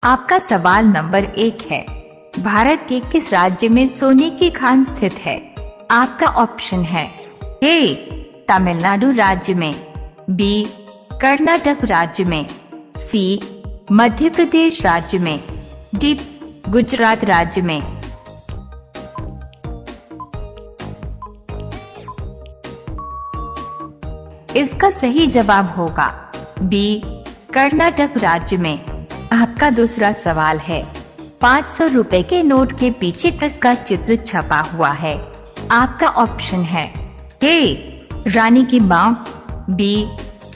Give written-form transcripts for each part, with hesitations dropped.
आपका सवाल नंबर 1 है, भारत के किस राज्य में सोने की खान स्थित है? आपका ऑप्शन है ए तमिलनाडु राज्य में, बी कर्नाटक राज्य में, सी मध्य प्रदेश राज्य में, डी गुजरात राज्य में। इसका सही जवाब होगा बी कर्नाटक राज्य में। आपका दूसरा सवाल है, 500 रुपए के नोट के पीछे किसका चित्र छपा हुआ है? आपका ऑप्शन है ए रानी की बांह, बी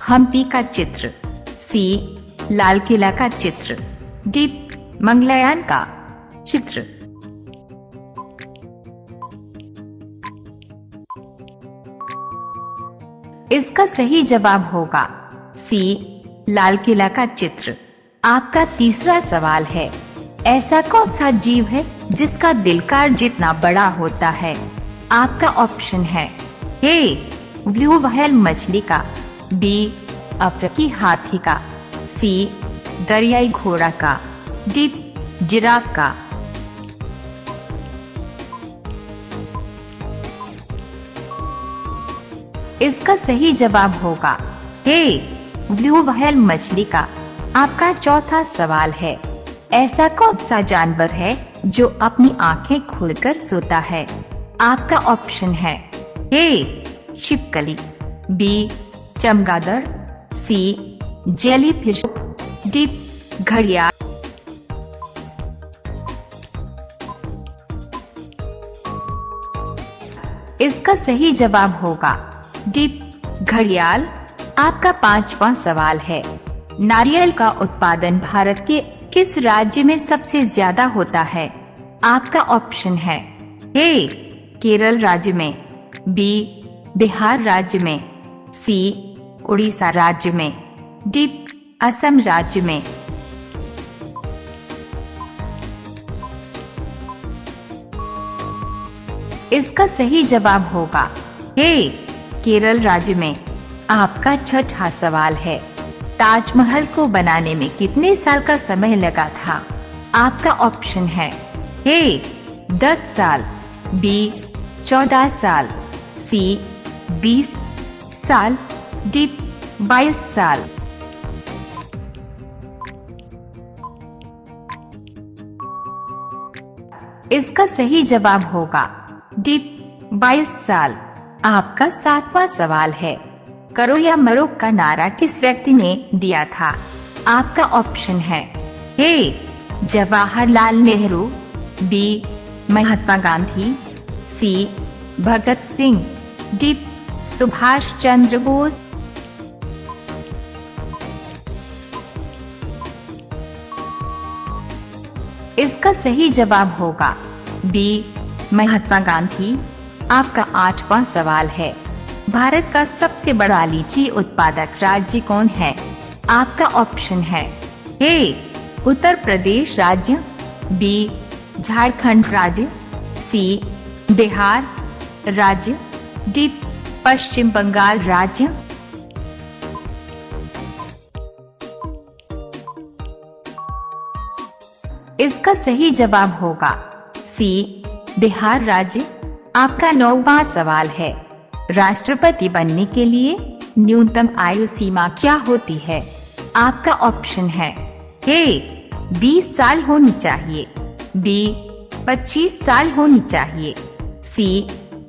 हम्पी का चित्र, सी लाल किला का चित्र, डी मंगलयान का चित्र। इसका सही जवाब होगा सी लाल किला का चित्र। आपका तीसरा सवाल है, ऐसा कौन सा जीव है जिसका दिलकार जितना बड़ा होता है? आपका ऑप्शन है ए ब्लू व्हेल मछली का, बी अफ्रीकी हाथी का, सी दरियाई घोड़ा का, डी जिराफ का। इसका सही जवाब होगा ए ब्लू व्हेल मछली का। आपका चौथा सवाल है, ऐसा कौन सा जानवर है जो अपनी आंखें खोलकर सोता है? आपका ऑप्शन है ए छिपकली, बी चमगादड़, सी जेलीफिश, डी घड़ियाल। इसका सही जवाब होगा डी घड़ियाल। आपका पांचवा सवाल है, नारियल का उत्पादन भारत के किस राज्य में सबसे ज्यादा होता है? आपका ऑप्शन है ए केरल राज्य में, बी बिहार राज्य में, सी उड़ीसा राज्य में, डी असम राज्य में। इसका सही जवाब होगा ए केरल राज्य में। आपका छठा सवाल है, ताजमहल को बनाने में कितने साल का समय लगा था? आपका ऑप्शन है ए 10 साल, बी 14 साल, सी 20 साल, डी 22 साल। इसका सही जवाब होगा डी 22 साल। आपका सातवां सवाल है, करो या मरो का नारा किस व्यक्ति ने दिया था? आपका ऑप्शन है ए जवाहरलाल नेहरू, बी महात्मा गांधी, सी भगत सिंह, डी सुभाष चंद्र बोस। इसका सही जवाब होगा बी महात्मा गांधी। आपका आठवां सवाल है, भारत का सबसे बड़ा लीची उत्पादक राज्य कौन है? आपका ऑप्शन है ए उत्तर प्रदेश राज्य, बी झारखंड राज्य, सी बिहार राज्य, डी पश्चिम बंगाल राज्य। इसका सही जवाब होगा सी बिहार राज्य। आपका 9वां सवाल है, राष्ट्रपति बनने के लिए न्यूनतम आयु सीमा क्या होती है? आपका ऑप्शन है ए 20 साल होनी चाहिए, बी 25 साल होनी चाहिए, सी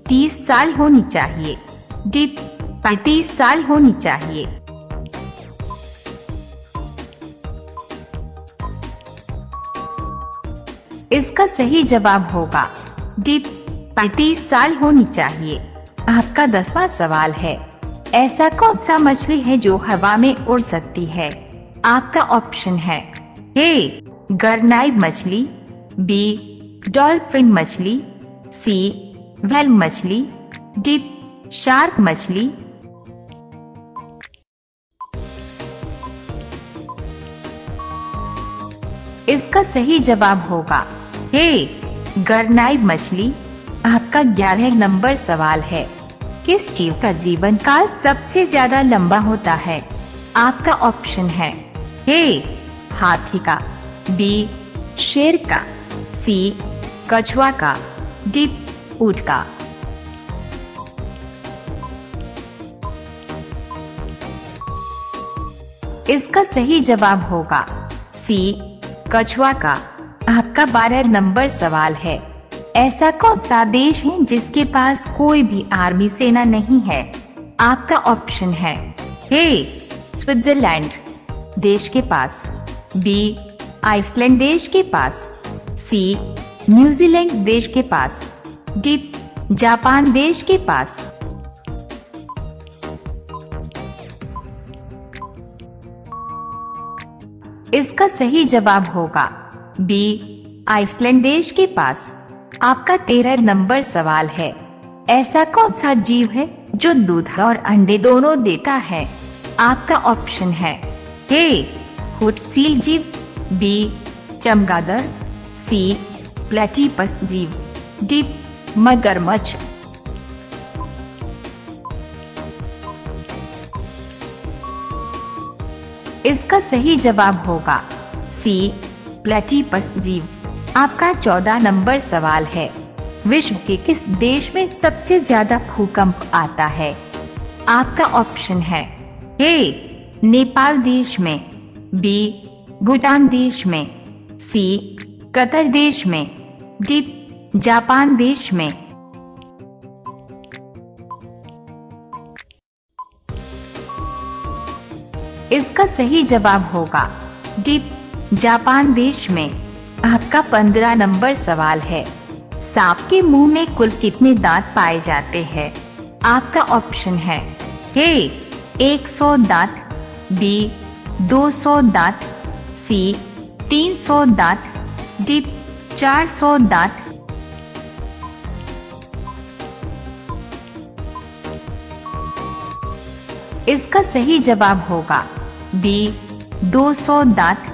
30 साल होनी चाहिए, डी 35 साल होनी चाहिए। इसका सही जवाब होगा डी 35 साल होनी चाहिए। आपका 10वां सवाल है, ऐसा कौन सा मछली है जो हवा में उड़ सकती है? आपका ऑप्शन है ए गरनाई मछली, बी डॉल्फिन मछली, सी व्हेल मछली, डी शार्क मछली। इसका सही जवाब होगा ए गरनाई मछली। आपका 11 नंबर सवाल है, किस जीव का जीवन काल सबसे ज्यादा लंबा होता है? आपका ऑप्शन है ए हाथी का, बी शेर का, सी कछुआ का, डी ऊंट का। इसका सही जवाब होगा सी कछुआ का। आपका 12 नंबर सवाल है। ऐसा कौन सा देश है जिसके पास कोई भी आर्मी सेना नहीं है? आपका ऑप्शन है ए स्विट्जरलैंड देश के पास, बी आइसलैंड देश के पास, सी न्यूजीलैंड देश के पास, डी जापान देश के पास। इसका सही जवाब होगा बी आइसलैंड देश के पास। आपका 13 नंबर सवाल है। ऐसा कौन सा जीव है जो दूध और अंडे दोनों देता है? आपका ऑप्शन है ए हुड सील जीव, बी चमगादड़, सी प्लेटिपस जीव, डी मगरमच्छ। इसका सही जवाब होगा सी प्लेटिपस जीव। आपका 14 नंबर सवाल है। विश्व के किस देश में सबसे ज्यादा भूकंप आता है? आपका ऑप्शन है ए नेपाल देश में, बी भूटान देश में, सी कतर देश में, डी जापान देश में। इसका सही जवाब होगा डी जापान देश में। आपका 15 नंबर सवाल है। सांप के मुंह में कुल कितने दांत पाए जाते हैं? आपका ऑप्शन है ए 100 दांत, बी 200 दांत, सी 300 दांत, डी 400 दांत। इसका सही जवाब होगा बी 200 दांत।